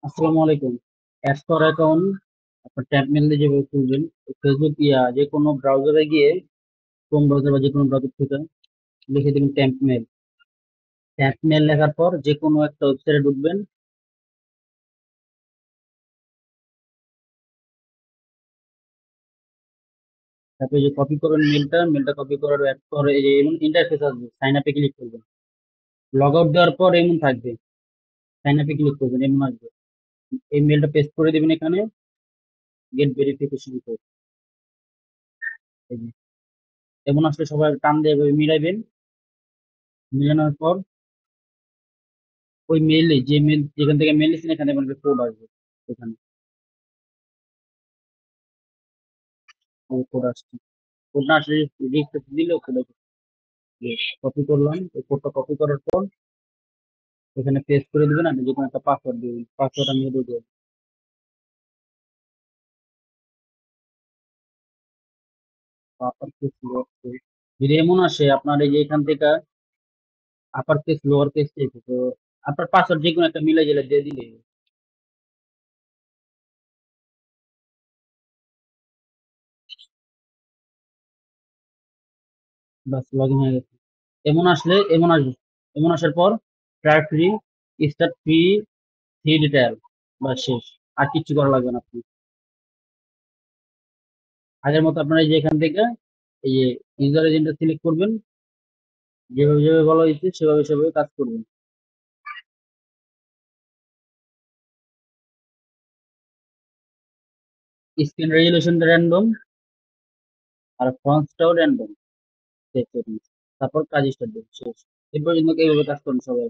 আসসালামু আলাইকুম। For account আপনার ট্যাব মেনলি যেভাবে খুলবেন, ফেসবুক যে কোনো ব্রাউজারে গিয়ে ক্রোম ব্রাউজার বা যে কোনো ব্রাউজার থেকে লিখে দেবেন ট্যাম্প মেল। ট্যাম্প মেল লেখার পর যে কোনো একটা ওয়েবসাইটে ঢুকবেন। তারপরে যে কপি করবেন মেলটা কপি করার পর এই যে এমন ইন্টারফেস আসবে, সাইন আপে ক্লিক করবেন। লগ আউট দেওয়ার পর এমন থাকবে, সাইন আপে ক্লিক করবেন, এমন আসবে। এই মেলটা পেস্ট করে দেবেন এখানে, গেট ভেরিফিকেশন কোড। এমন আসলে সবাই টান দিয়ে এভাবে মিলাইবেন। মিলানোর পর ওই মেইলে যে মেল যেখান থেকে মেল নিচ্ছেন এখানে কোড আসবে। এখানে কোড আসছে, কোড না আসলে রিফ্রেশ দিলেও কোড কপি করলাম। এই কোডটা কপি করার পর এখানে পেস্ট করে দিবেন। আপনি যে কোনো একটা পাসওয়ার্ড দিবেন, পাসওয়ার্ড আমি দিয়ে দেবো। আপার কেস লোয়ার কেস যদি এমন আসে আপনার এই যে এখান থেকে আপার কেস লোয়ার কেস চেয়েছে, তো আপনার পাসওয়ার্ড যে কোনো একটা মিলে জেলে দিয়ে দিলে বাস লগ ইন হয়ে গেছে। এমন আসবে, এমন আসার পর try free, start free, three detail, বা শেষ। আর কিচ্ছু করা লাগবে না আপনি। আগের মতো আপনারা এই যে এখান থেকে এই যে ইউজার এজেন্টটা সিলেক্ট করবেন, যেভাবে যেভাবে বলা হয়েছে সেভাবে সেভাবে কাজ করবেন। স্ক্রিন রেজুলেশন র্যান্ডম, আর ফন্টসটাও র্যান্ডম সেট করুন। তারপর কাজ স্টার্ট দেবেন, শেষ। এই পর্যন্ত এইভাবে কাজ করুন সবাই।